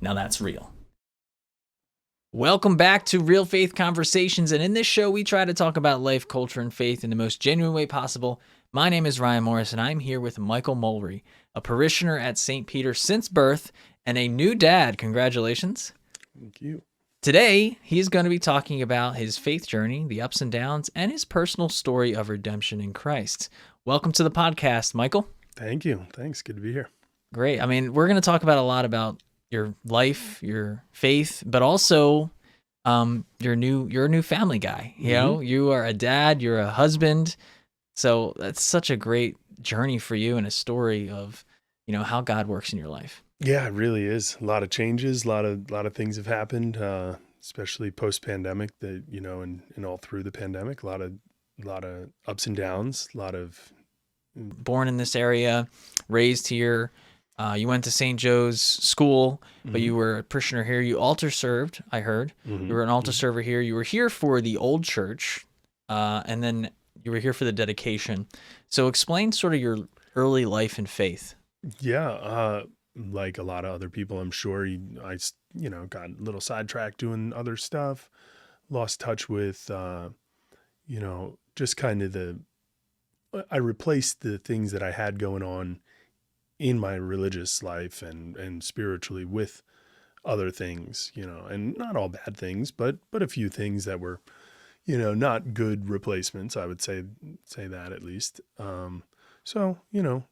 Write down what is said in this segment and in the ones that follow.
Now that's real. Welcome back to Real Faith Conversations, and in this show we try to talk about life, culture, and faith in the most genuine way possible. My name is Ryan Morris, and I'm here with Michael Mulry, a parishioner at St. Peter since birth, and a new dad. Congratulations. Thank you. Today, he's going to be talking about his faith journey, the ups and downs, and his personal story of redemption in Christ. Welcome to the podcast, Michael. Thank you. Thanks. Good to be here. Great. I mean, we're going to talk about a lot about your life, your faith, but also you're a new family guy. You know, you are a dad, you're a husband. So that's such a great journey for you and a story of, how God works in your life. Yeah, it really is. A lot of changes, a lot of things have happened, especially post-pandemic that, and all through the pandemic, a lot of ups and downs, a lot of born in this area, raised here. You went to St. Joe's school, but you were a parishioner here. You altar served, I heard. You were an altar server here. You were here for the old church, and then you were here for the dedication. So explain sort of your early life in faith. Yeah, like a lot of other people, I'm sure I got a little sidetracked doing other stuff, lost touch with, just kind of I replaced the things that I had going on in my religious life and spiritually with other things, and not all bad things, but a few things that were, not good replacements. I would say that at least. So,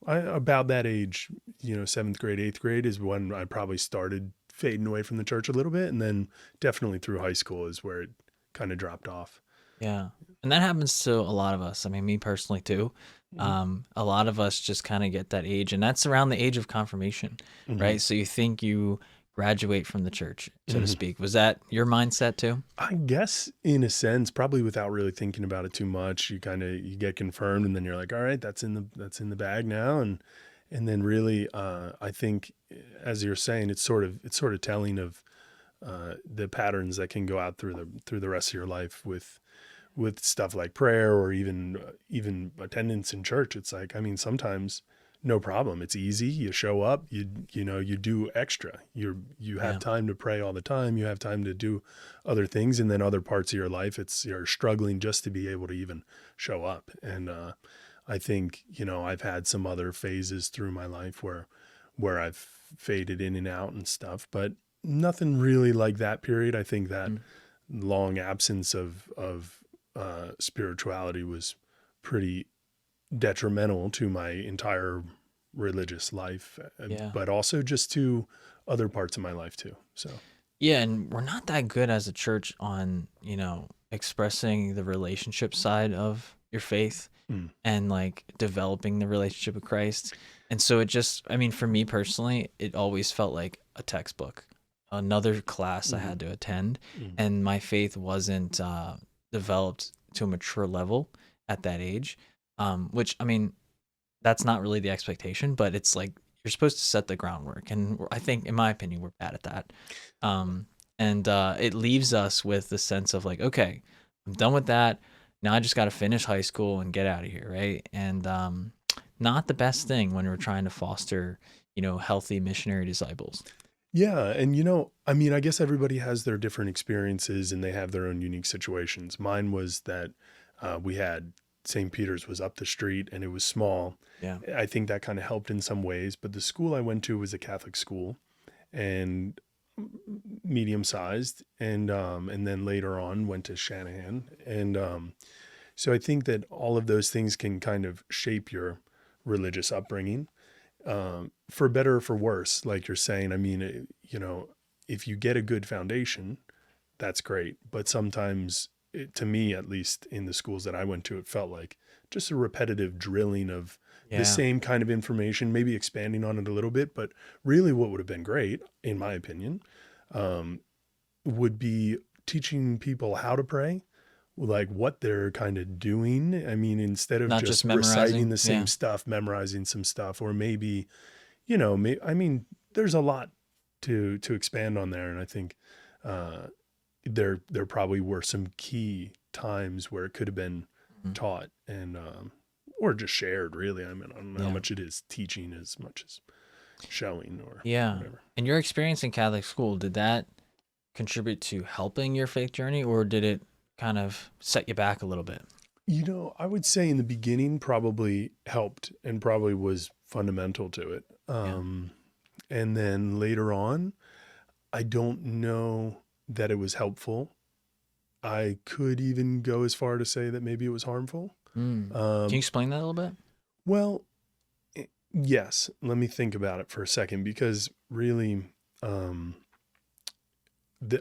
about that age, 7th grade, 8th grade is when I probably started fading away from the church a little bit. And then definitely through high school is where it kind of dropped off. Yeah. And that happens to a lot of us. I mean, me personally too. A lot of us just kind of get that age, and that's around the age of confirmation, right? So you think you graduate from the church, so to speak. Was that your mindset too? I guess in a sense, probably without really thinking about it too much. You get confirmed, and then you're like, all right, that's in the bag now. And then really, I think, as you're saying, it's sort of telling of the patterns that can go out through the rest of your life with stuff like prayer or even attendance in church. It's like, I mean, sometimes no problem. It's easy. You show up, you do extra. You have time to pray all the time. You have time to do other things. And then other parts of your life, you're struggling just to be able to even show up. And, I think, I've had some other phases through my life where I've faded in and out and stuff, but nothing really like that period. I think that long absence of spirituality was pretty detrimental to my entire religious life, but also just to other parts of my life too. So, yeah. And we're not that good as a church on, expressing the relationship side of your faith and like developing the relationship with Christ. And so for me personally, it always felt like a textbook, another class I had to attend, and my faith wasn't developed to a mature level at that age, which that's not really the expectation, but it's like you're supposed to set the groundwork, and I think, in my opinion, we're bad at that. And it leaves us with the sense of like, okay, I'm done with that. Now I just got to finish high school and get out of here, right? And not the best thing when we're trying to foster, healthy missionary disciples. Yeah. And, I guess everybody has their different experiences and they have their own unique situations. Mine was that we had St. Peter's was up the street and it was small. Yeah. I think that kind of helped in some ways, but the school I went to was a Catholic school and medium sized. And then later on went to Shanahan. And so I think that all of those things can kind of shape your religious upbringing. For better or for worse, like you're saying. If you get a good foundation, that's great. But sometimes, to me, at least in the schools that I went to, it felt like just a repetitive drilling of the same kind of information, maybe expanding on it a little bit. But really what would have been great, in my opinion, would be teaching people how to pray, like what they're kind of doing. Instead of Not just memorizing. reciting the same stuff, memorizing some stuff, or maybe, there's a lot to expand on there. And I think there probably were some key times where it could have been taught and or just shared, really. I don't know how much it is teaching as much as showing or Yeah. whatever. And your experience in Catholic school, did that contribute to helping your faith journey, or did it kind of set you back a little bit? I would say in the beginning probably helped and probably was fundamental to it. Yeah. And then later on, I don't know that it was helpful. I could even go as far to say that maybe it was harmful. Mm. Can you Um, explain that a little bit? well, yes, let me think about it for a second because really, um,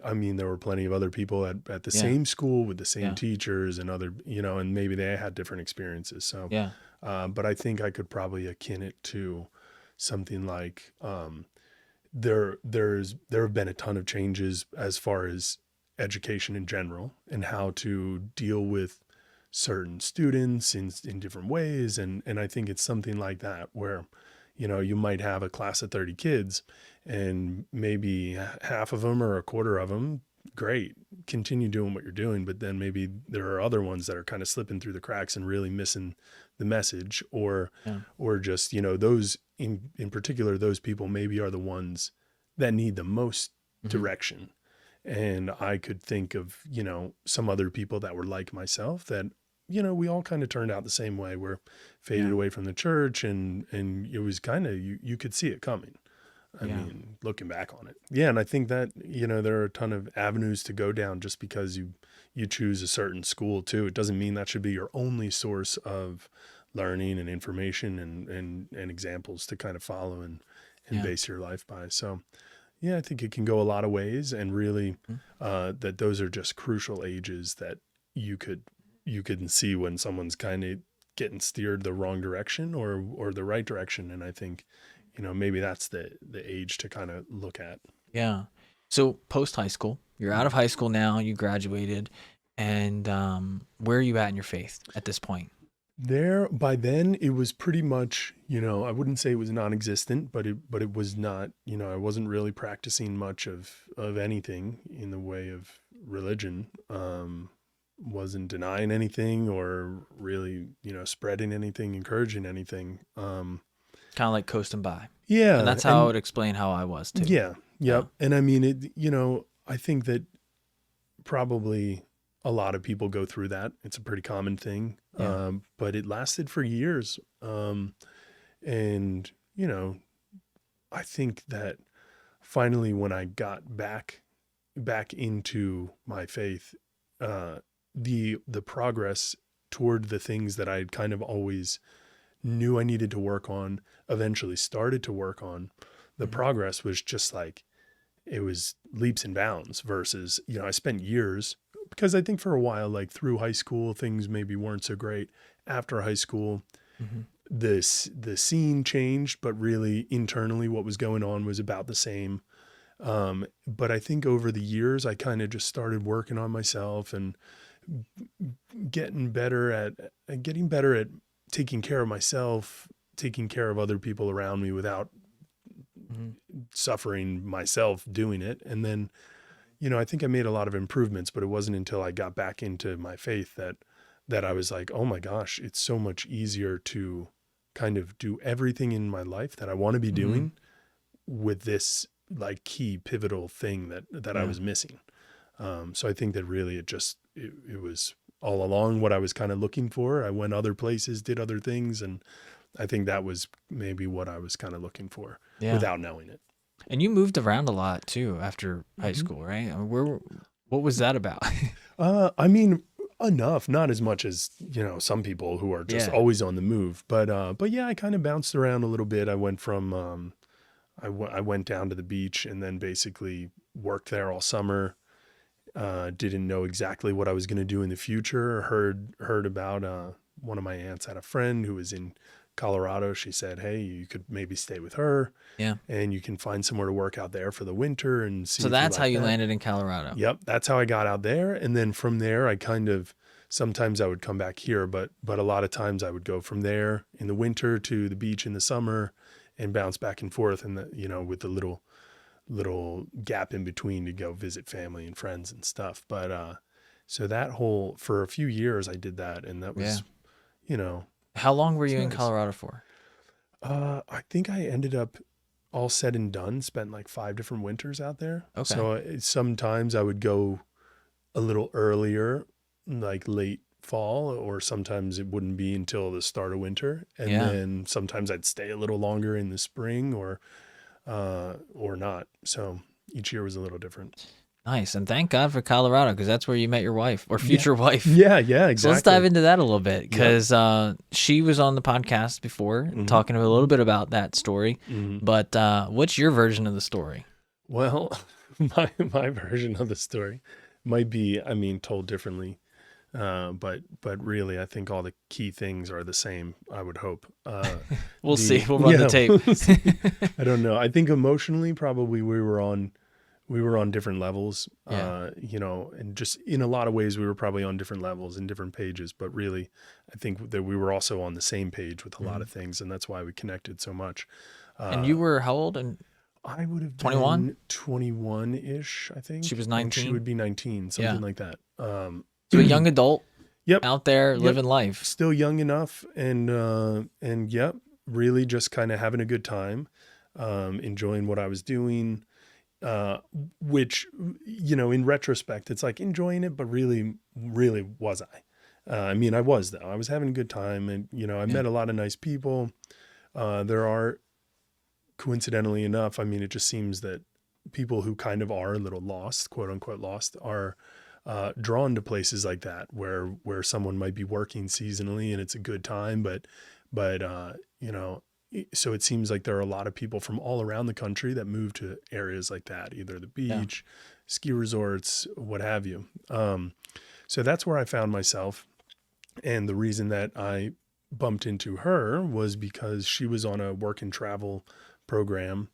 I mean, there were plenty of other people at the Yeah. same school with the same Yeah. teachers and other, and maybe they had different experiences. So, Yeah. but I think I could probably akin it to something like there have been a ton of changes as far as education in general and how to deal with certain students in different ways, and I think it's something like that where you might have a class of 30 kids and maybe half of them or a quarter of them, great, continue doing what you're doing, but then maybe there are other ones that are kind of slipping through the cracks and really missing the message, Yeah. or just those in particular, those people maybe are the ones that need the most Hmm. direction. And I could think of some other people that were like myself that we all kind of turned out the same way. We're faded Yeah. away from the church, and it was kind of you could see it coming. I Yeah. mean, looking back on it. Yeah, and I think that, there are a ton of avenues to go down just because you choose a certain school too. It doesn't mean that should be your only source of learning and information and examples to kind of follow and Yeah. base your life by. So, yeah, I think it can go a lot of ways, and really Mhm. that those are just crucial ages that you could you can see when someone's kind of getting steered the wrong direction or the right direction. And I think maybe that's the age to kind of look at. Yeah. So post high school, you're out of high school now, you graduated, and where are you at in your faith at this point? There, by then it was pretty much, I wouldn't say it was non-existent, but it was not, I wasn't really practicing much of anything in the way of religion. Wasn't denying anything or really, spreading anything, encouraging anything. Kind of like coasting by. And Yeah, that's how I and would explain how I was too. yeah, Yeah. yep. And I mean it, I think that probably a lot of people go through that. It's a pretty common thing. Yeah. But it lasted for years. And, I think that finally when I got back into my faith, the progress toward the things that I had kind of always knew I needed to work on, eventually started to work on, the Hmm. progress was just like, it was leaps and bounds versus, I spent years because I think for a while, like through high school, things maybe weren't so great. After high school, Hmm. the scene changed, but really internally what was going on was about the same. But I think over the years, I kind of just started working on myself and getting better at taking care of myself, taking care of other people around me without Hmm. suffering myself doing it. And then, I think I made a lot of improvements, but it wasn't until I got back into my faith that I was like, oh my gosh, it's so much easier to kind of do everything in my life that I want to be Hmm. doing with this like key pivotal thing that I Yeah. was missing. So I think that really it was all along what I was kind of looking for. I went other places, did other things, and I think that was maybe what I was kind of looking for Yeah. without knowing it. And you moved around a lot too after high Mm-hmm. school, right? I mean, what was that about? I mean, enough, not as much as, some people who are just Yeah. always on the move, but yeah, I kind of bounced around a little bit. I went from, I went down to the beach and then basically worked there all summer. Didn't know exactly what I was going to do in the future. Heard about, one of my aunts had a friend who was in Colorado. She said, hey, you could maybe stay with her Yeah. and you can find somewhere to work out there for the winter and see So if you that's how like you that. landed in Colorado. Yep, that's how I got out there. And then from there, I kind of sometimes I would come back here, but a lot of times I would go from there in the winter to the beach in the summer and bounce back and forth, and with the little gap in between to go visit family and friends and stuff. But so that whole for a few years I did that, and that Yeah. was you know How long were it's you in nice. Colorado for? I think I ended up all said and done, spent like 5 different winters out there. Okay. So sometimes I would go a little earlier, like late fall, or sometimes it wouldn't be until the start of winter. And Yeah. then sometimes I'd stay a little longer in the spring or not. So each year was a little different. Nice. And thank God for Colorado, because that's where you met your wife or Yeah. future wife. Yeah, exactly. So let's dive into that a little bit, Yep. because she was on the podcast before talking a little bit about that story. But what's your version of the story? Well, my version of the story might be, I mean, told differently. But really, I think all the key things are the same, I would hope. We'll see. We'll run the tape. We'll see. I don't know. I think emotionally, probably we were on different levels, Yeah. you know, and just in a lot of ways, we were probably on different levels and different pages, but really, I think that we were also on the same page with a lot of things. And that's why we connected so much. And you were how old? And I would have 21? been 21-ish, I think. She was And she 19? would be 19, something like that. So a young adult Yep. out there Yep. living life. Still young enough, and yep, really just kind of having a good time, enjoying what I was doing, which, you know, in retrospect, it's like enjoying it, but really was I? I mean, I was, though. I was having a good time, and, you know, I met a lot of nice people. There are, coincidentally enough, I mean, it just seems that people who kind of are a little lost, quote unquote lost, are drawn to places like that where someone might be working seasonally and it's a good time, but you know, so it seems like there are a lot of people from all around the country that move to areas like that, either the beach, ski resorts, what have you. So that's where I found myself. And the reason that I bumped into her was because she was on a work and travel program.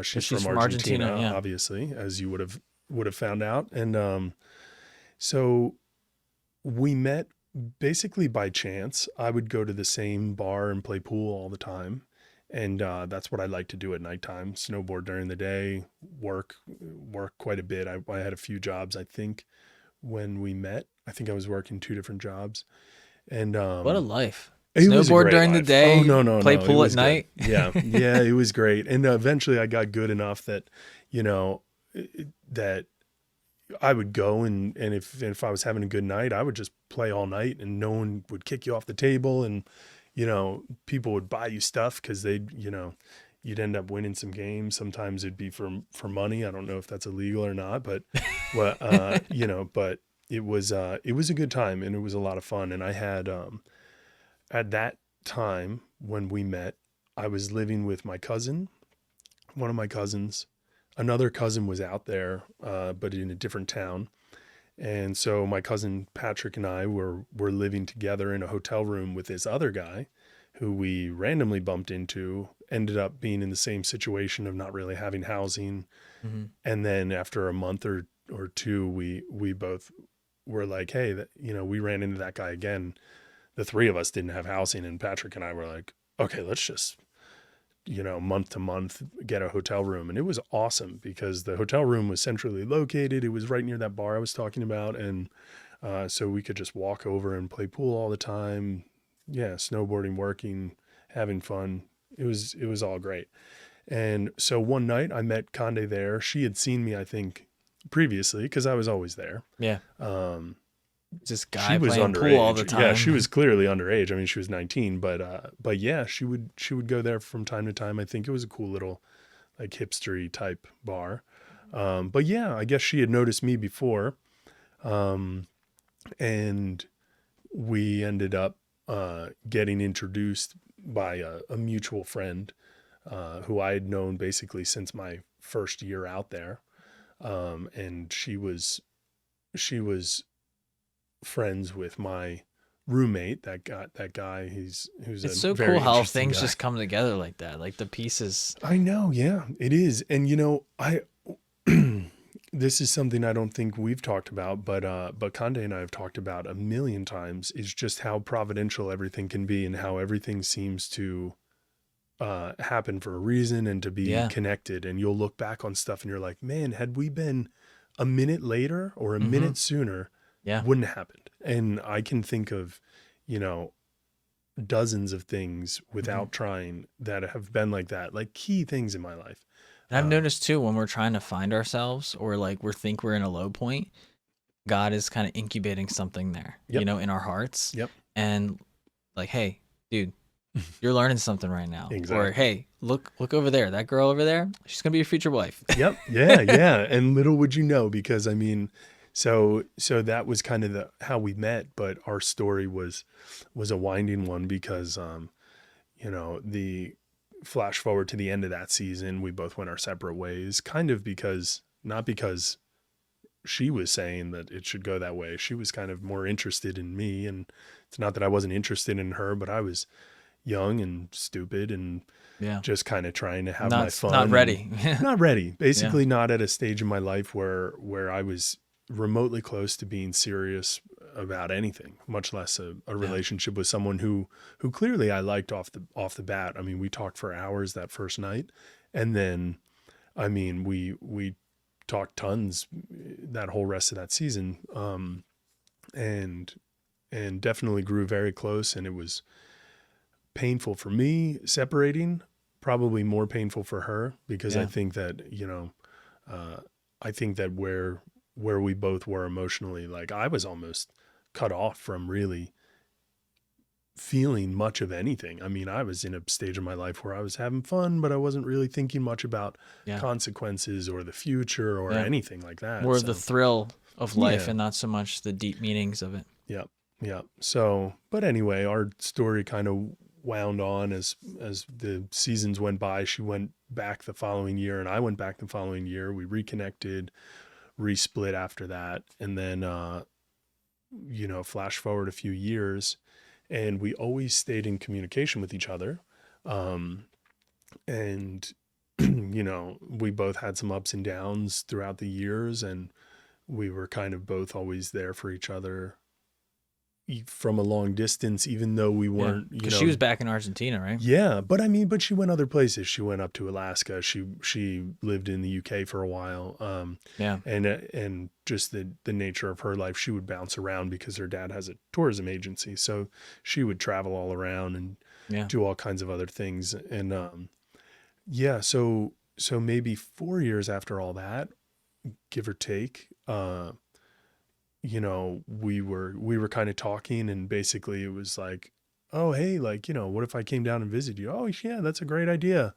She's from Argentina, yeah. obviously, as you would have found out. And so we met basically by chance. I would go to the same bar and play pool all the time. And that's what I like to do at nighttime, snowboard during the day, work quite a bit. I had a few jobs, I think, when we met. I think I was working 2 different jobs. And What a life. it was a Snowboard great during the life. day, Oh, no. play It pool at was good. night. Yeah. Yeah, it was great. And eventually I got good enough that, you know, that I would go and if I was having a good night, I would just play all night and no one would kick you off the table. And, you know, people would buy you stuff because you know, you'd end up winning some games. Sometimes it'd be for money. I don't know if that's illegal or not, but you know, but it was a good time and it was a lot of fun. And I had, at that time when we met, I was living with my cousin, one of my cousins. Another cousin was out there, but in a different town. And so my cousin Patrick and I were living together in a hotel room with this other guy who we randomly bumped into, ended up being in the same situation of not really having housing. And then after a month or 2, we both were like, hey, you know, we ran into that guy again. The 3 of us didn't have housing, and Patrick and I were like, okay, let's just, you know, month to month get a hotel room. And it was awesome because the hotel room was centrally located. It was right near that bar I was talking about. And so we could just walk over and play pool all the time. Yeah, snowboarding, working, having fun. It was all great. And so one night I met Conde there. She had seen me, I think, previously because I was always there. Yeah. This guy She was playing underage. pool all the time. Yeah, she was clearly underage. I mean, she was 19, but yeah, she would go there from time to time. I think it was a cool little like hipstery type bar. But yeah, I guess she had noticed me before. And we ended up getting introduced by a mutual friend who I had known basically since my first year out there. And she was friends with my roommate, that guy. Who's It's a so very cool how interesting things guy. just come together like that. Like the pieces. I know, yeah, it is. And you know, this is something I don't think we've talked about, but Conde and I have talked about a million times, is just how providential everything can be and how everything seems to happen for a reason and to be connected. And you'll look back on stuff and you're like, man, had we been a minute later or a minute sooner, wouldn't have happened. And I can think of, you know, dozens of things Hmm. without trying that have been like that, like key things in my life. And I've noticed too, when we're trying to find ourselves or like we think we're in a low point, God is kind of incubating something there, Yep. in our hearts. Yep. And like, hey, dude, you're learning something right now. Or Exactly. hey, look over there. That girl over there, she's gonna be your future wife. Yep. Yeah. Yeah. And little would you know, because I mean, so that was kind of how we met, but our story was a winding one because, the flash forward to the end of that season, we both went our separate ways, kind of not because she was saying that it should go that way. She was kind of more interested in me. And it's not that I wasn't interested in her, but I was young and stupid and Yeah. just kind of trying to have my Not fun and ready. not ready. Yeah. Basically not at a stage in my life where I was remotely close to being serious about anything, much less a Yeah. relationship with someone who clearly I liked off the bat. I mean, we talked for hours that first night, and then I mean, we talked tons that whole rest of that season, and definitely grew very close. And it was painful for me separating, probably more painful for her, because I Yeah. think that I think that where we both were emotionally, like I was almost cut off from really feeling much of anything. I mean, I was in a stage of my life where I was having fun, but I wasn't really thinking much about Yeah. consequences or the future or Yeah. anything like that. More of the So, thrill of life yeah, and not so much the deep meanings of it. yeah, yeah. So, but anyway, our story kind of wound on as the seasons went by. She went back the following year, and I went back the following year. We reconnected, resplit after that, and then flash forward a few years, and we always stayed in communication with each other. Um, and we both had some ups and downs throughout the years, and we were kind of both always there for each other from a long distance, even though we Yeah. weren't, Because she was back in Argentina, right? yeah, but I mean, but she went other places. She went up to Alaska. She lived in the UK for a while. Yeah. And just the nature of her life, she would bounce around because her dad has a tourism agency. So she would travel all around and Yeah. do all kinds of other things. And yeah, so maybe 4 years after all that, give or take, we were kind of talking, and basically it was like, oh, hey, like, what if I came down and visited you? Oh, yeah, that's a great idea.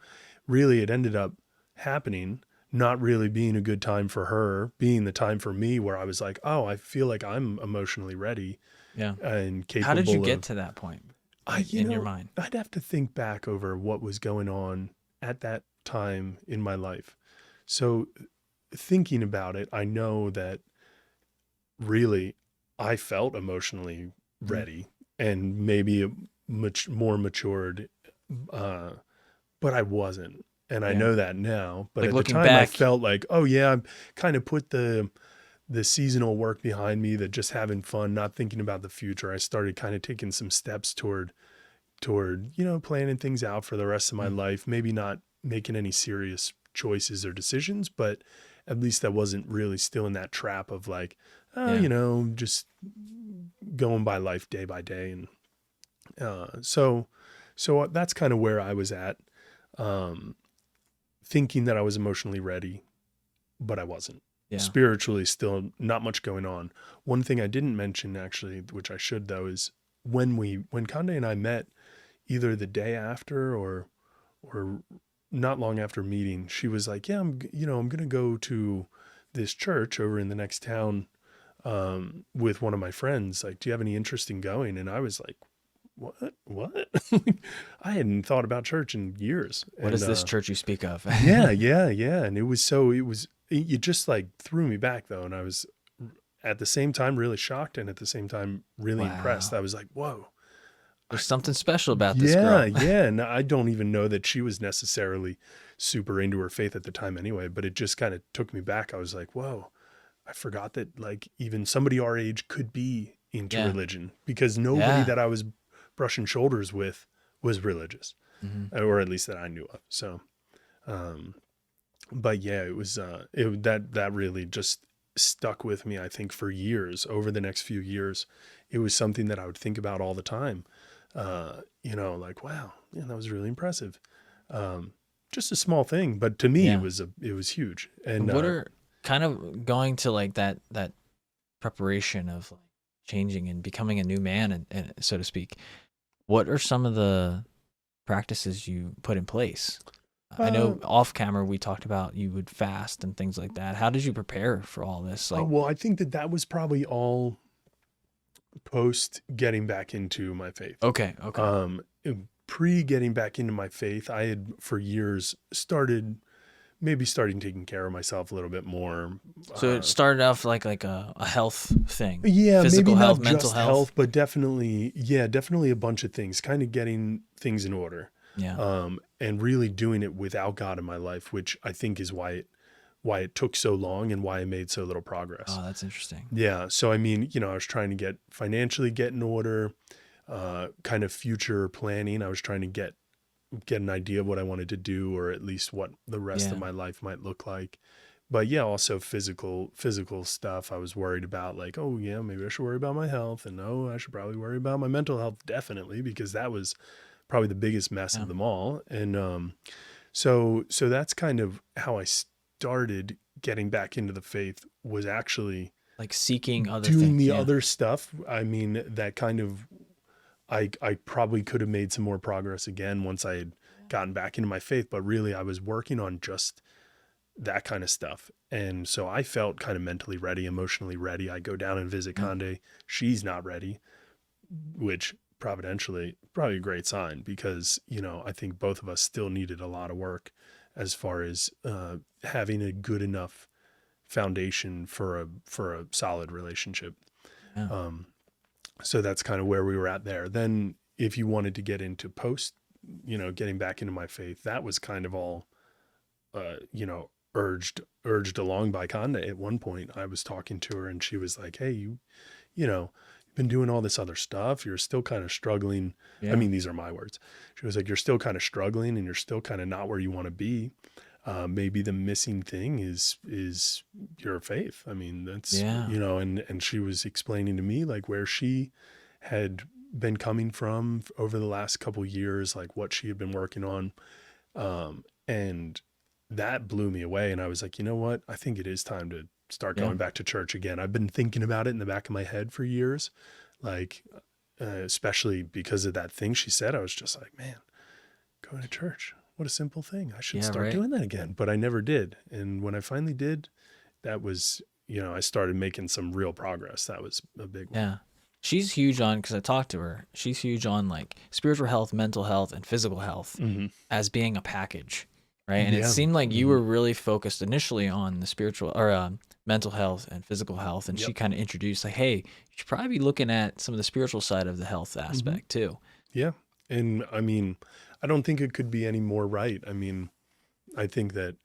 Really, it ended up happening, not really being a good time for her, being the time for me where I was like, oh, I feel like I'm emotionally ready Yeah. and How did you capable get of, to that point, I, like in your mind? I'd have to think back over what was going on at that time in my life. So thinking about it, I know that really I felt emotionally Mm. ready and maybe more matured, uh, but I wasn't. And I Yeah. know that now, but Like at the looking time I back. felt like, oh yeah, I kind of put the seasonal work behind me, that just having fun, not thinking about the future. I started kind of taking some steps toward, planning things out for the rest of my Mm. life, maybe not making any serious choices or decisions, but at least I wasn't really still in that trap of like, oh, Yeah. just going by life day by day. And so that's kind of where I was at, um, thinking that I was emotionally ready, but I wasn't. Yeah. Spiritually, still not much going on. One thing I didn't mention, actually, which I should though, is when Conde and I met, either the day after or not long after meeting, she was like, yeah, I'm going to go to this church over in the next town, with one of my friends. Like, do you have any interest in going? And I was like, what? I hadn't thought about church in years. What And, is this church you speak of? yeah, yeah, yeah. And it just like threw me back though. And I was at the same time really shocked, and at the same time really impressed. Wow. I was like, whoa. There's something special about this Yeah, girl. yeah. And I don't even know that she was necessarily super into her faith at the time anyway, but it just kind of took me back. I was like, whoa, I forgot that like even somebody our age could be into Yeah. religion, because nobody Yeah. that I was brushing shoulders with was religious, Hmm. or at least that I knew of. So, um, but yeah, it was, that really just stuck with me, I think, for years. Over the next few years, it was something that I would think about all the time. like, wow, yeah, that was really impressive. Um, just a small thing, but to me, Yeah. it was huge. And, What are kind of going to like that preparation of like changing and becoming a new man and so to speak. What are some of the practices you put in place? I uh, know off camera we talked about you would fast and things like that. How did you prepare for all this? Like, well, I think that that was probably all post getting back into my faith. okay, okay. Um, Pre getting back into my faith, I had for years starting taking care of myself a little bit more. So it started off like a health thing, Yeah, maybe physical health, not mental just health, health. but definitely, yeah, definitely a bunch of things, kind of getting things in order. Yeah. And really doing it without God in my life, which I think is why it took so long and why I made so little progress. Oh, that's interesting. Yeah. So I mean, I was trying to get in order, kind of future planning. I was trying to get an idea of what I wanted to do, or at least what the rest of Yeah. my life might look like. But yeah, also physical stuff. I was worried about, like, oh yeah, maybe I should worry about my health, and no, I should probably worry about my mental health, definitely, because that was probably the biggest mess Yeah. of them all. And so that's kind of how I started getting back into the faith, was actually Like seeking other doing things. the Yeah. other stuff. I mean, that kind of, I probably could have made some more progress again once I had gotten back into my faith, but really I was working on just that kind of stuff. And so I felt kind of mentally ready, emotionally ready. I go down and visit Yeah. Conde. She's not ready, which providentially probably a great sign, because, I think both of us still needed a lot of work as far as having a good enough foundation for a solid relationship. Yeah. Um, so that's kind of where we were at there. Then if you wanted to get into post, getting back into my faith, that was kind of all, uh, you know, urged along by Conde. At one point I was talking to her and she was like, hey, you've been doing all this other stuff. You're still kind of struggling. I Yeah. mean, these are my words. She was like, you're still kind of struggling and you're still kind of not where you want to be. Maybe the missing thing is your faith. I mean, that's, Yeah. and she was explaining to me like where she had been coming from over the last couple years, like what she had been working on. And that blew me away. And I was like, you know what? I think it is time to start Yeah. going back to church again. I've been thinking about it in the back of my head for years, like, especially because of that thing she said. I was just like, man, going to church, what a simple thing. I should Yeah. start Right. doing that again. But I never did. And when I finally did, that was, I started making some real progress. That was a big one. Yeah. She's huge on, because I talked to her, she's huge on like spiritual health, mental health, and physical health Mm-hmm. as being a package, right? And it Yeah. seemed like you Mm-hmm. were really focused initially on the spiritual or mental health and physical health. And she Yep. kind of introduced, like, hey, you should probably be looking at some of the spiritual side of the health Mm-hmm. aspect too. Yeah. And I mean, I don't think it could be any more right. I mean, I think that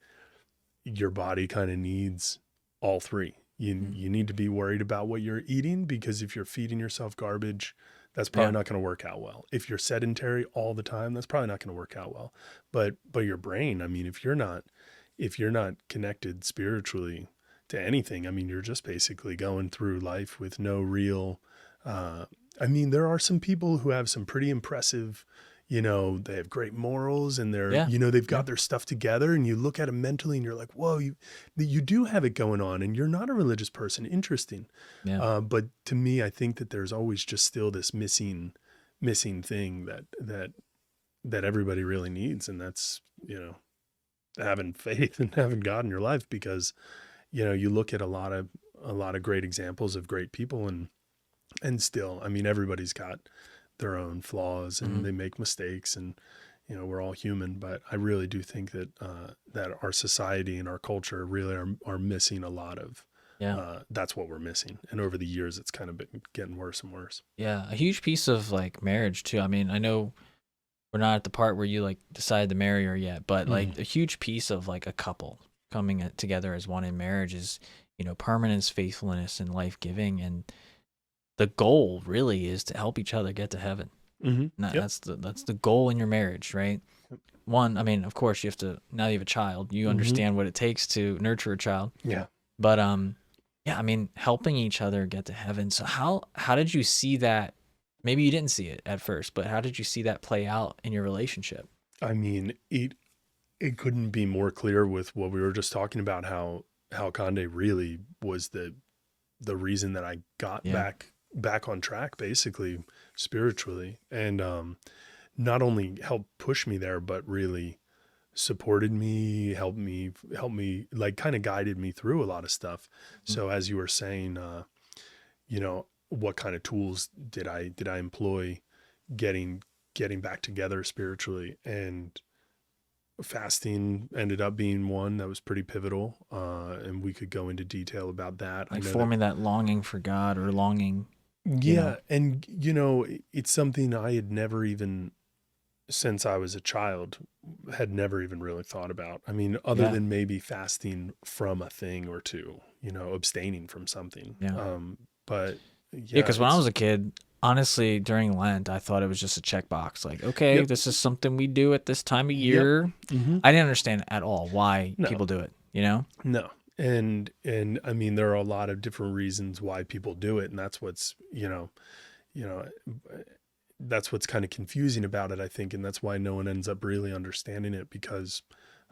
your body kind of needs all three. Mm. You need to be worried about what you're eating, because if you're feeding yourself garbage, that's Yeah. probably not going to work out well. If you're sedentary all the time, that's probably not going to work out well. But your brain, I mean, if you're not connected spiritually to anything, I mean, you're just basically going through life with no real, I mean, there are some people who have some pretty impressive, they have great morals and Yeah. they've Yeah. got their stuff together, and you look at them mentally and you're like, whoa, you do have it going on and you're not a religious person. Interesting. Yeah. But to me, I think that there's always just still this missing thing that everybody really needs. And that's, having faith and having God in your life, because, you look at a lot of great examples of great people, and still, I mean, everybody's got their own flaws Hmm. and they make mistakes, and, we're all human. But I really do think that, that our society and our culture really are missing a lot of, Yeah. that's what we're missing. And over the years, it's kind of been getting worse and worse. Yeah. A huge piece of like marriage too. I mean, I know we're not at the part where you like decide to marry her yet, but Mm. like a huge piece of like a couple coming together as one in marriage is, permanence, faithfulness, and life giving. And the goal really is to help each other get to heaven. Mm-hmm. And Yep. that's the goal in your marriage, right? One, I mean, of course, you have to, now you have a child, you Mm-hmm. understand what it takes to nurture a child. Yeah. But yeah, I mean, helping each other get to heaven. So how did you see that Maybe you didn't see it at first, but how did you see that play out in your relationship? I mean, it couldn't be more clear with what we were just talking about, how Conde really was the reason that I got Yeah. back on track, basically spiritually, and not only helped push me there, but really supported me, helped me, like kind of guided me through a lot of stuff. Mm. So as you were saying, what kind of tools did I employ getting getting back together spiritually? And fasting ended up being one that was pretty pivotal. And we could go into detail about that. I Like know that, forming that longing for God, or longing, you yeah. know. And, it's something I had never even, since I was a child, had never even really thought about. I mean, other Yeah. than maybe fasting from a thing or two, abstaining from something. Yeah. But Yeah, yeah, because when I it's, was a kid, honestly, during Lent, I thought it was just a checkbox. Like, okay, yep. this is something we do at this time of Yep. year. Hmm. I didn't understand at all why No, people do it, you know? no. And I mean, there are a lot of different reasons why people do it. And that's what's, you know, that's what's kind of confusing about it, I think. And that's why no one ends up really understanding it,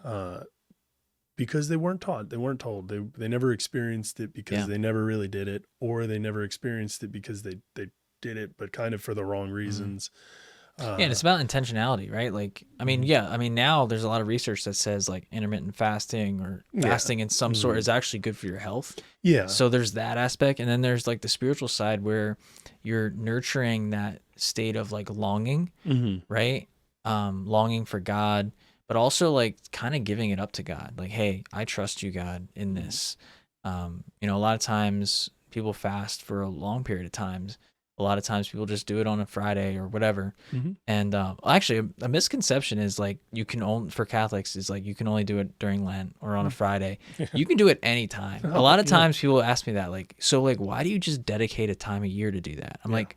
uh, because they weren't taught, they weren't told, they never experienced it because Yeah. they never really did it, or they never experienced it because they did it, but kind of for the wrong Mhm. reasons. Yeah, and Uh, it's about intentionality, right? Like, I mean, mhm. yeah, I mean, now there's a lot of research that says like intermittent fasting or Yeah. fasting in some sort Mhm. is actually good for your health. Yeah. So there's that aspect. And then there's like the spiritual side where you're nurturing that state of like longing, Hmm. right? Longing for God, but also like kind of giving it up to God. Like, hey, I trust you, God, in this. A lot of times people fast for a long period of times. A lot of times people just do it on a Friday or whatever. Hmm. And actually, a misconception is like you can only, for Catholics, is like you can only do it during Lent or on a Friday. You can do it anytime. A Oh, lot of yeah. times people ask me that, like, so like, why do you just dedicate a time of year to do that? I'm Yeah. like,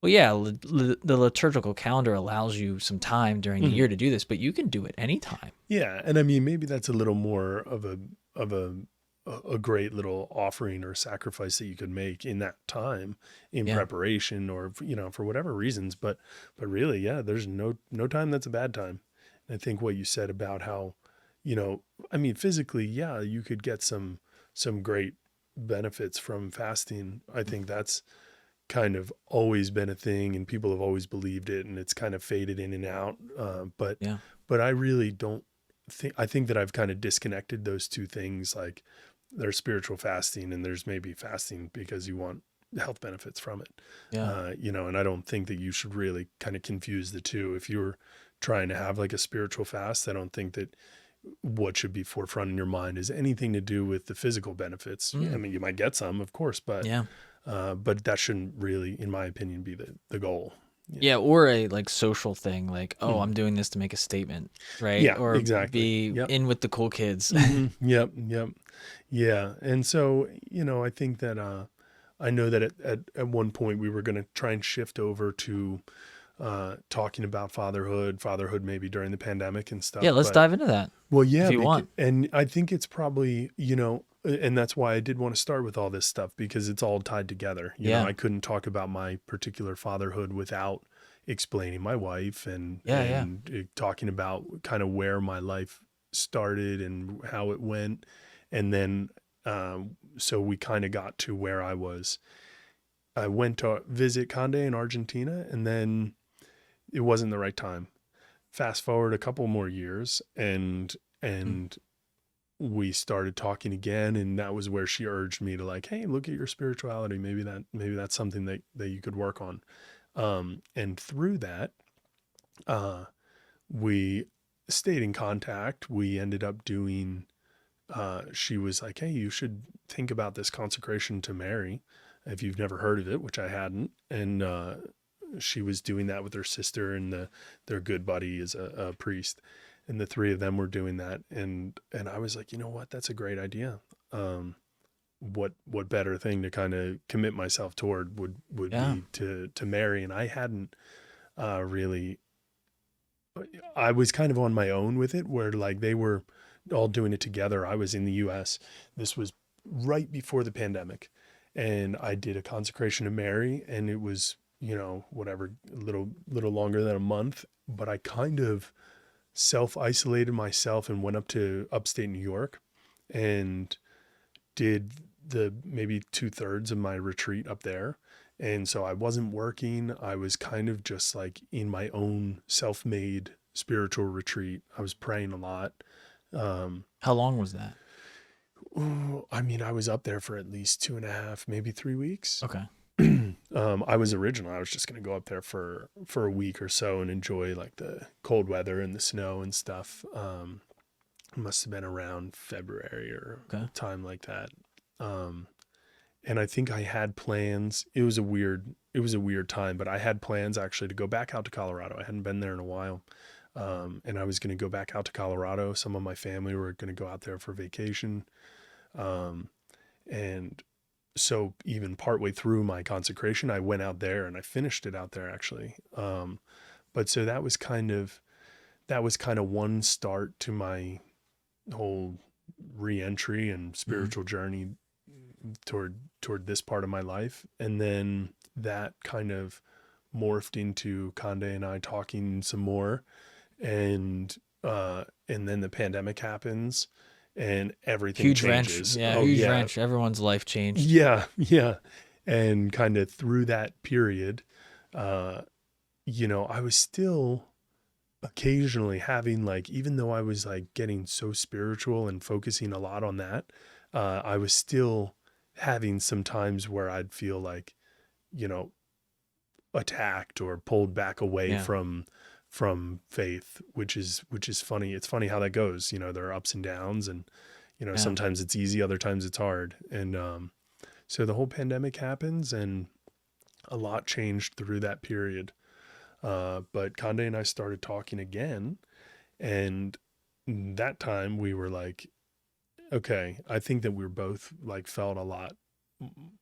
well, yeah, the liturgical calendar allows you some time during the Hmm. year to do this, but you can do it anytime. Yeah, and I mean, maybe that's a little more of a great little offering or sacrifice that you could make in that time, in Yeah. preparation, or for whatever reasons. But really, yeah, there's no time that's a bad time. And I think what you said about how, I mean, physically, yeah, you could get some great benefits from fasting. I think that's kind of always been a thing, and people have always believed it, and it's kind of faded in and out. Yeah. But I really don't I think that I've kind of disconnected those two things. Like, there's spiritual fasting, and there's maybe fasting because you want health benefits from it. Yeah. And I don't think that you should really kind of confuse the two. If you're trying to have like a spiritual fast, I don't think that what should be forefront in your mind is anything to do with the physical benefits. Yeah, I Mm. mean, you might get some, of course, Yeah. but that shouldn't really, in my opinion, be the goal. Yeah. Or a like social thing, like, oh, Mhm. I'm doing this to make a statement, right? Yeah, Or exactly. be Yep. in with the cool kids. Hmm. Yep. Yep. Yeah. And so, I think that, I know that at one point we were going to try and shift over to, talking about fatherhood maybe during the pandemic and Yeah. stuff. Let's But dive into that well, if yeah, you want. and I think it's probably, and that's why I did want to start with all this stuff, because it's all tied together. Yeah. I couldn't talk about my particular fatherhood without explaining my wife, and Yeah. Yeah. talking about kind of where my life started and how it went. And then, so we kind of got to where I went to visit Conde in Argentina, and then it wasn't the right time. Fast forward a couple more years, and Mm. and we started talking again, and that was where she urged me to, like, hey, look at your spirituality. Maybe that's something that you could work on. And through that, uh, we stayed in contact. We ended up doing, she was like, hey, you should think about this consecration to Mary if you've never heard of it, which I hadn't. And she was doing that with her sister, and their good buddy is a priest, and the three of them were doing that. And I was like, you know what, that's a great idea. What better thing to kind of commit myself toward would Yeah. be to Mary. And I hadn't, really, I was kind of on my own with it, where like they were all doing it together. I was in the US. This was right before the pandemic, and I did a consecration to Mary, and it was whatever, little longer than a month, but I kind of self-isolated myself and went up to upstate New York and did the maybe 2/3 of my retreat up there. And so I wasn't working. I was kind of just like in my own self-made spiritual retreat. I was praying a lot. How long was that? I mean, I was up there for at least 2.5, maybe 3 weeks. Okay. I was just going to go up there for a week or so and enjoy like the cold weather and the snow and stuff. It must have been around February or a time like that. And I think I had plans. It was a weird time, but I had plans actually to go back out to Colorado. I hadn't been there in a while. And I was going to go back out to Colorado. Some of my family were going to go out there for vacation. And so even partway through my consecration, I went out there and I finished it out there actually. But so that was kind of one start to my whole re-entry and spiritual journey toward this part of my life. And then that kind of morphed into Conde and I talking some more, and then the pandemic happens and everything changes. Huge wrench. Everyone's life changed. Yeah. And kind of through that period, I was still occasionally having like, even though I was like getting so spiritual and focusing a lot on that, I was still having some times where I'd feel like, attacked or pulled back away from faith, which is funny. It's funny how that goes. There are ups and downs, and sometimes it's easy, other times it's hard. And so the whole pandemic happens, and a lot changed through that period. But Conde and I started talking again, and that time we were like, okay, I think that we were both like felt a lot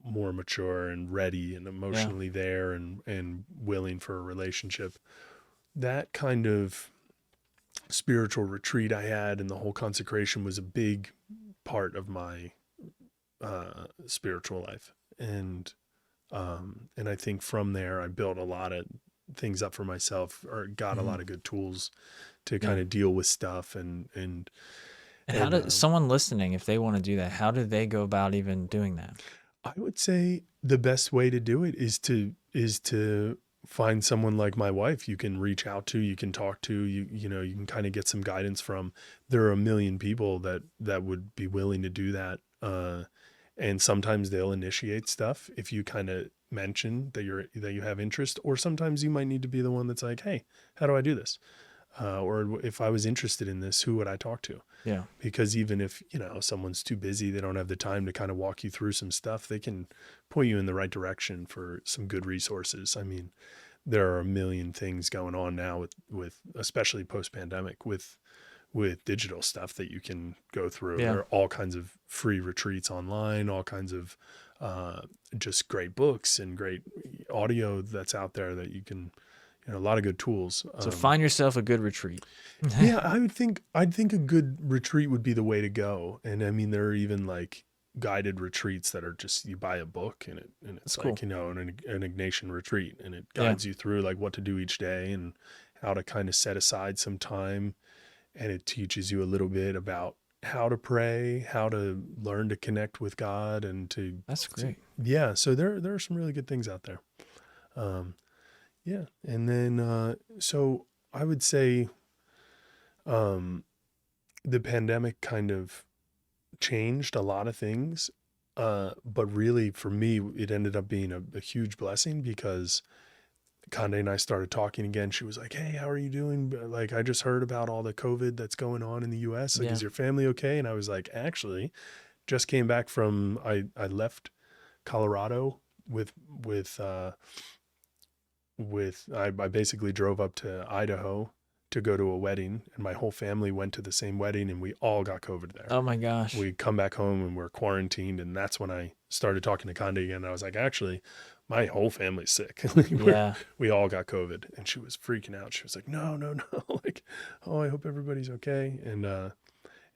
more mature and ready and emotionally there and willing for a relationship. That kind of spiritual retreat I had and the whole consecration was a big part of my spiritual life. And I think from there I built a lot of things up for myself, or got a lot of good tools to kind of deal with stuff. And how does someone listening, if they want to do that, how do they go about even doing that? I would say the best way to do it is to find someone like my wife you can reach out to, you can talk to, you can kind of get some guidance from. There are a million people that would be willing to do that. And sometimes they'll initiate stuff if you kind of mention that you have interest, or sometimes you might need to be the one that's like, hey, how do I do this? Or if I was interested in this, who would I talk to? Yeah. Because even if, someone's too busy, they don't have the time to kind of walk you through some stuff, they can point you in the right direction for some good resources. I mean, there are a million things going on now with especially post-pandemic with digital stuff that you can go through. Yeah. There are all kinds of free retreats online, all kinds of just great books and great audio that's out there that you can, a lot of good tools. So find yourself a good retreat. Yeah, I'd think a good retreat would be the way to go. And I mean, there are even like guided retreats that are just, you buy a book and it's like, cool. An Ignatian retreat, and it guides you through like what to do each day and how to kind of set aside some time. And it teaches you a little bit about how to pray, how to learn to connect with God, and to. That's great. Yeah. So there are some really good things out there. Yeah. And then, so I would say, the pandemic kind of changed a lot of things. But really for me, it ended up being a huge blessing, because Conde and I started talking again. She was like, hey, how are you doing? Like, I just heard about all the COVID that's going on in the US. Like, is your family okay? And I was like, actually, just came back from, I left Colorado I basically drove up to Idaho to go to a wedding, and my whole family went to the same wedding, and we all got COVID there. Oh my gosh. We come back home and we're quarantined, and that's when I started talking to Conde again. I was like, actually, my whole family's sick. We all got COVID. And she was freaking out. She was like, no. Like, oh, I hope everybody's okay.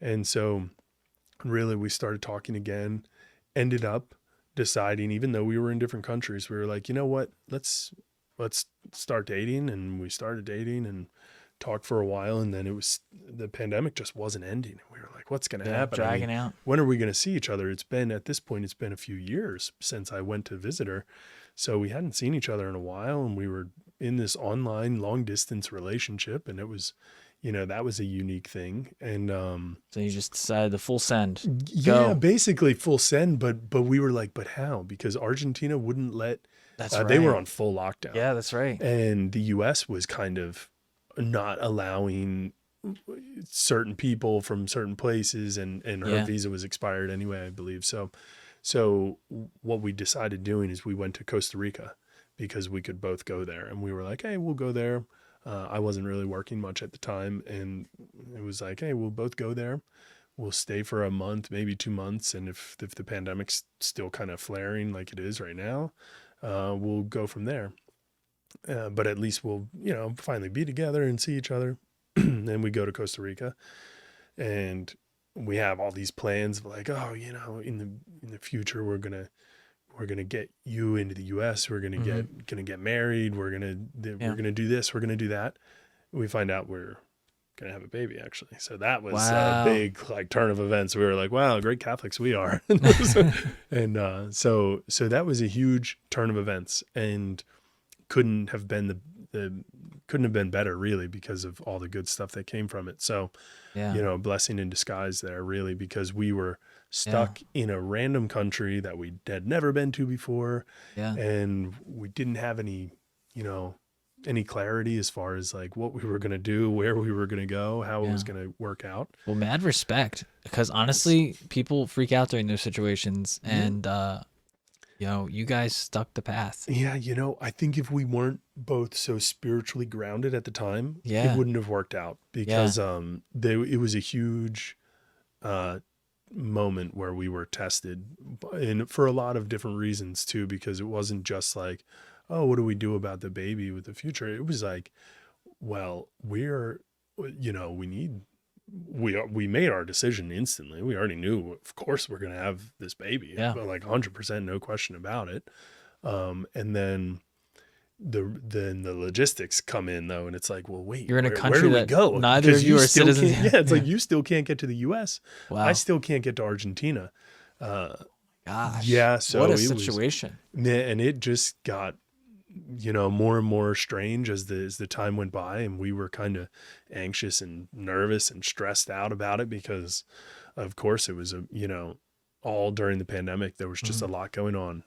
And so really we started talking again, ended up deciding, even though we were in different countries, we were like, you know what, let's let's start dating. And we started dating and talked for a while. And then the pandemic just wasn't ending. And we were like, what's going to Yeah, happen? I mean, dragging out. when are we going to see each other? At this point, it's been a few years since I went to visit her. So we hadn't seen each other in a while, and we were in this online long distance relationship. And it was, that was a unique thing. And, So you just decided to full send. yeah, Go. basically full send, but we were like, but how? Because Argentina wouldn't let, That's they were right. on full lockdown. Yeah, that's right. And the US was kind of not allowing certain people from certain places, and her Yeah. visa was expired anyway, I believe. So what we decided doing is we went to Costa Rica because we could both go there, and we were like, hey, we'll go there. I wasn't really working much at the time, and it was like, hey, we'll both go there. We'll stay for a month, maybe 2 months. And if the pandemic's still kind of flaring like it is right now, we'll go from there. But at least we'll, finally be together and see each other. And we go to Costa Rica, and we have all these plans of like, oh, in the future, we're gonna get you into the U.S. We're gonna get married. We're gonna do this. We're gonna do that. We find out we're gonna have a baby, actually. So that was a Wow. big turn of events. We were like, wow, great Catholics we are. And so that was a huge turn of events, and couldn't have been couldn't have been better, really, because of all the good stuff that came from it. So, Yeah. blessing in disguise there, really, because we were stuck in a random country that we had never been to before. Yeah. And we didn't have any clarity as far as like what we were going to do, where we were going to go, how it was going to work out. Well, mad respect, because honestly, people freak out during those situations, and you guys stuck the path. Yeah, I think if we weren't both so spiritually grounded at the time, Yeah. it wouldn't have worked out, because it was a huge moment where we were tested, and for a lot of different reasons too, because it wasn't just like, oh, what do we do about the baby with the future? It was like, well, we made our decision instantly. We already knew, of course, we're going to have this baby, but like 100%, no question about it. And then the logistics come in, though, and it's like, well, wait, You're in a where country do we that go? neither Because of you are still citizens. can't- Yeah, it's like you still can't get to the U.S. Wow. I still can't get to Argentina. Gosh. Yeah, so what a it situation. and it just got more and more strange as the time went by, and we were kind of anxious and nervous and stressed out about it, because of course it was all during the pandemic. There was just a lot going on.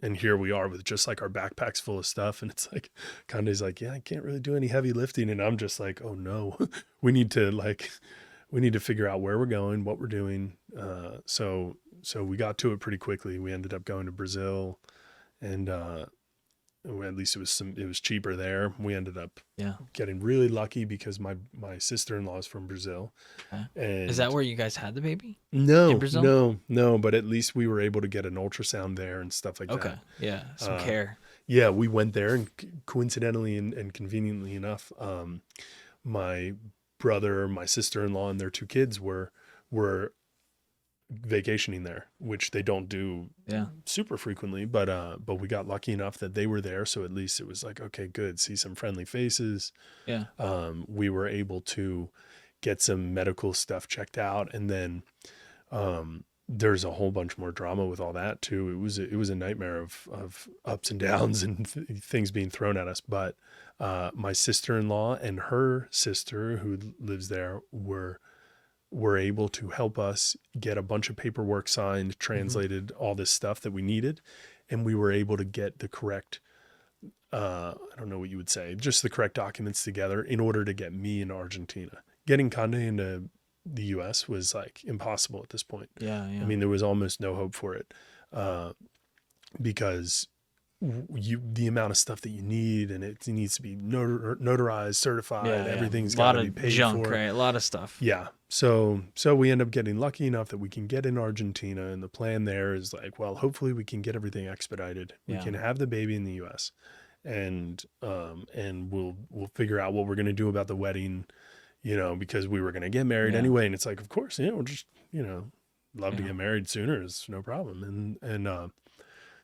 And here we are with just like our backpacks full of stuff, and it's like Kande's like, yeah, I can't really do any heavy lifting, and I'm just like, oh no, we need to figure out where we're going, what we're doing. So we got to it pretty quickly. We ended up going to Brazil, and at least it was cheaper there. We ended up getting really lucky because my sister-in-law is from Brazil. And is that where you guys had the baby? No, in Brazil? no, but at least we were able to get an ultrasound there and stuff like that. Okay. Yeah. Some care. Yeah, we went there, and coincidentally and conveniently enough, my brother, my sister-in-law, and their two kids were vacationing there, which they don't do super frequently, but we got lucky enough that they were there, so at least it was like, okay, good, see some friendly faces. We were able to get some medical stuff checked out, and then there's a whole bunch more drama with all that too. It was a nightmare of ups and downs and things being thrown at us, but my sister-in-law and her sister, who lives there, were able to help us get a bunch of paperwork signed, translated, all this stuff that we needed. And we were able to get the correct, I don't know what you would say, just the correct documents together in order to get me into Argentina. Getting Kande into the US was like impossible at this point. Yeah. I mean, there was almost no hope for it, because the amount of stuff that you need, and it needs to be notarized, certified, everything's got to be paid junk, for. Right? A lot of stuff. Yeah. So we end up getting lucky enough that we can get in Argentina, and the plan there is like, well, hopefully we can get everything expedited. We can have the baby in the US, and we'll figure out what we're going to do about the wedding, because we were going to get married anyway. And it's like, of course, we'll just, love to get married sooner. It's no problem. And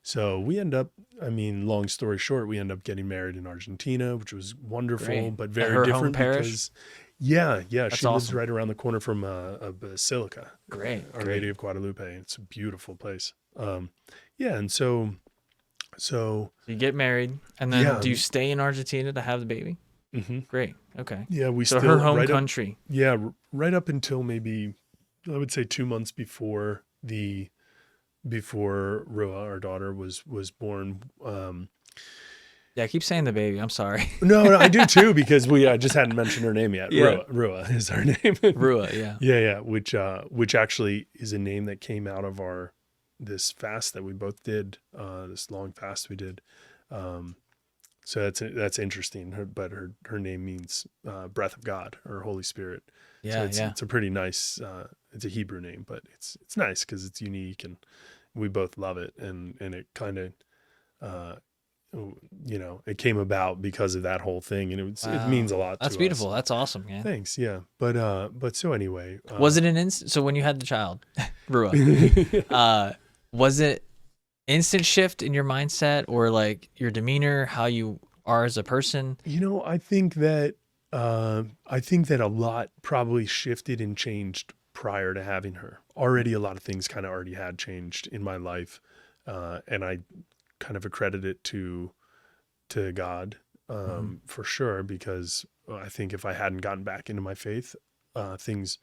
So we end up, I mean, long story short, we end up getting married in Argentina, which was wonderful, Great. but At very her home different parish? because, yeah, That's she lives awesome. right around the corner from a basilica, Great, Our Lady great. of Guadalupe. It's a beautiful place. Yeah, and so So you get married, and then yeah, do you stay in Argentina to have the baby? hmm Great. Okay. yeah, we So her still home country. right up until maybe I would say 2 months before Rua, our daughter, was born. Yeah, I keep saying the baby. I'm sorry. No, I do too because we just hadn't mentioned her name yet. Yeah. Rua is her name. Rua, yeah. Yeah, which actually is a name that came out of our this fast that we both did, this long fast we did. Um, so that's interesting. Her name means breath of God or Holy Spirit. So Yeah, yeah. it's a pretty nice. It's a Hebrew name, but it's nice because it's unique and we both love it, and it kind of uh, it came about because of that whole thing, and it Wow. means a lot That's to us. beautiful. That's awesome, man. Thanks. Yeah. But so anyway, Was it an instant? So when you had the child, Rua, was it instant shift in your mindset or like your demeanor, how you are as a person? I think that a lot probably shifted and changed prior to having her. Already a lot of things kind of already had changed in my life. And I kind of accredit it to God, Hmm. for sure, because I think if I hadn't gotten back into my faith, things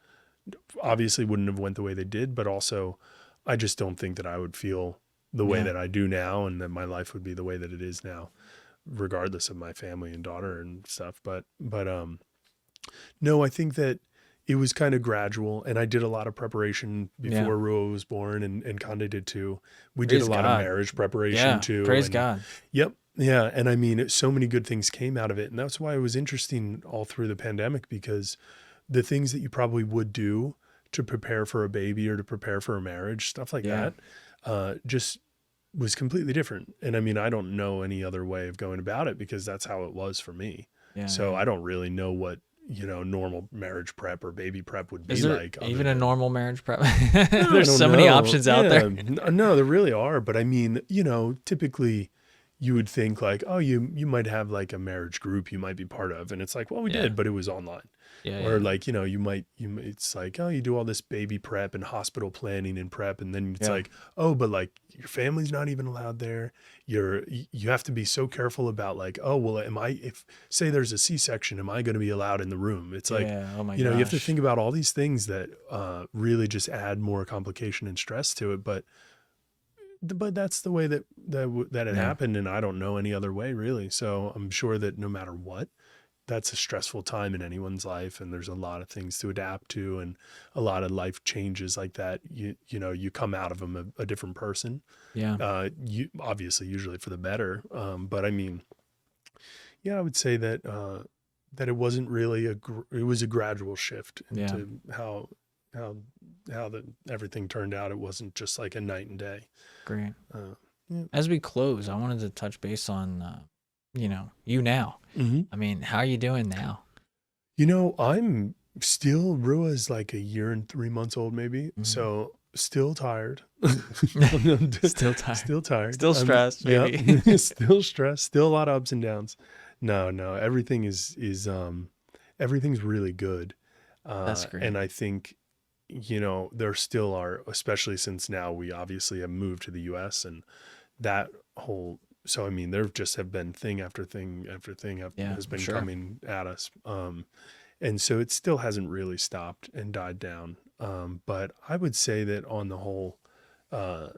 obviously wouldn't have went the way they did, but also I just don't think that I would feel the way Yeah. that I do now and that my life would be the way that it is now, regardless of my family and daughter and stuff. But no, I think that it was kind of gradual and I did a lot of preparation Yeah. before Rua was born and Conde did too. We did a Praise lot of God. marriage preparation Yeah. too. Praise And God. yep. Yeah. And I mean, so many good things came out of it. And that's why it was interesting all through the pandemic because the things that you probably would do to prepare for a baby or to prepare for a marriage, stuff like Yeah. that, just was completely different. And I mean, I don't know any other way of going about it because that's how it was for me. Yeah. So Yeah. I don't really know what, normal marriage prep or baby prep would Is be there like other even a than, normal marriage prep? I There's don't so many know. options out Yeah. there. No, there really are. But I mean, typically you would think like, oh, you might have like a marriage group you might be part of. And it's like, well, we Yeah. did, but it was online. Yeah. Or Yeah. like, it's like, oh, you do all this baby prep and hospital planning and prep. And then it's Yeah. like, oh, but like your family's not even allowed there. You have to be so careful about like, oh, well, if say there's a C-section, am I going to be allowed in the room? It's like, Yeah. Oh my you have to gosh. think about all these things that really just add more complication and stress to it. But that's the way that it Yeah. happened. And I don't know any other way really. So I'm sure that no matter what, that's a stressful time in anyone's life. And there's a lot of things to adapt to and a lot of life changes like that. You come out of them a different person, Yeah. you obviously usually for the better. But I mean, yeah, I would say that it wasn't really it was a gradual shift Yeah. into how, everything turned out. It wasn't just like a night and day. Great. Uh, yeah. As we close, I wanted to touch base on, you now. Mm-hmm. I mean, how are you doing now? I'm still Rua's like a year and 3 months old, maybe. Mhm. So still tired. Still tired. Still tired. Still stressed, Yeah. maybe. Still stressed. Still a lot of ups and downs. No. Everything is everything's really good. That's great. And I think, there still are, especially since now we obviously have moved to the US and that whole, so I mean, there just have been thing after thing after thing Yeah, has I'm been sure. coming at us. And so it still hasn't really stopped and died down. But I would say that on the whole, uh,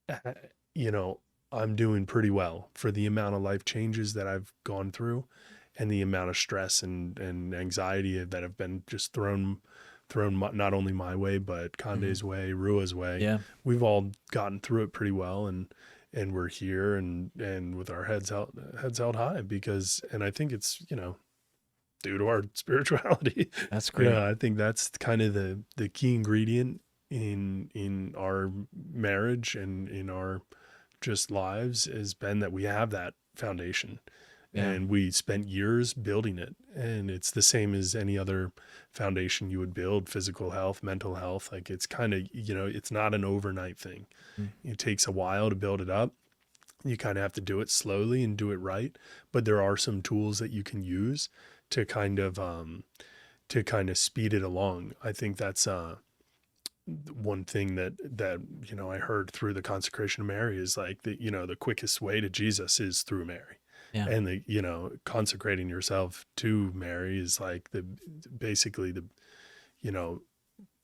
uh, you know, I'm doing pretty well for the amount of life changes that I've gone through and the amount of stress and anxiety that have been just thrown not only my way, but Mhm. Conde's way, Rua's way. Yeah. We've all gotten through it pretty well and we're here and with our heads held high and I think it's, due to our spirituality. That's great. Yeah, I think that's kind of the key ingredient in our marriage and in our just lives has been that we have that foundation. Yeah. And we spent years building it. And it's the same as any other foundation you would build, physical health, mental health. Like it's kind of, it's not an overnight thing. Mm. It takes a while to build it up. You kind of have to do it slowly and do it right. But there are some tools that you can use to kind of speed it along. I think that's one thing that I heard through the consecration of Mary is like the quickest way to Jesus is through Mary. Yeah. And consecrating yourself to Mary is like basically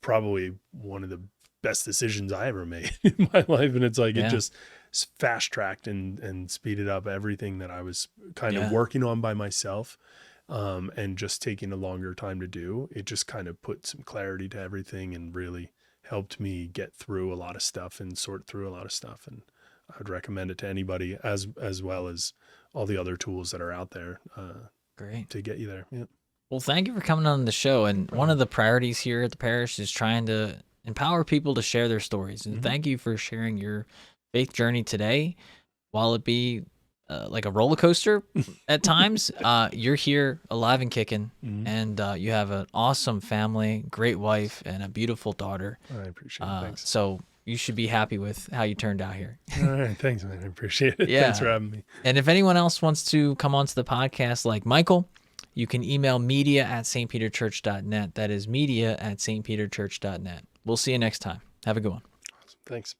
probably one of the best decisions I ever made in my life. And it's like, it just fast tracked and speeded up everything that I was kind of working on by myself. And just taking a longer time to do. It just kind of put some clarity to everything and really helped me get through a lot of stuff and sort through a lot of stuff. And I would recommend it to anybody as well as all the other tools that are out there Great. to get you there. Yeah. Well, thank you for coming on the show. And one of the priorities here at the parish is trying to empower people to share their stories. And thank you for sharing your faith journey today. While it be like a roller coaster at times, you're here alive and kicking, and you have an awesome family, great wife, and a beautiful daughter. I appreciate it. Thanks. So you should be happy with how you turned out here. All right. Thanks, man. I appreciate it. Yeah. Thanks for having me. And if anyone else wants to come onto the podcast like Michael, you can email media@stpeterchurch.net. That is media@stpeterchurch.net. We'll see you next time. Have a good one. Awesome. Thanks.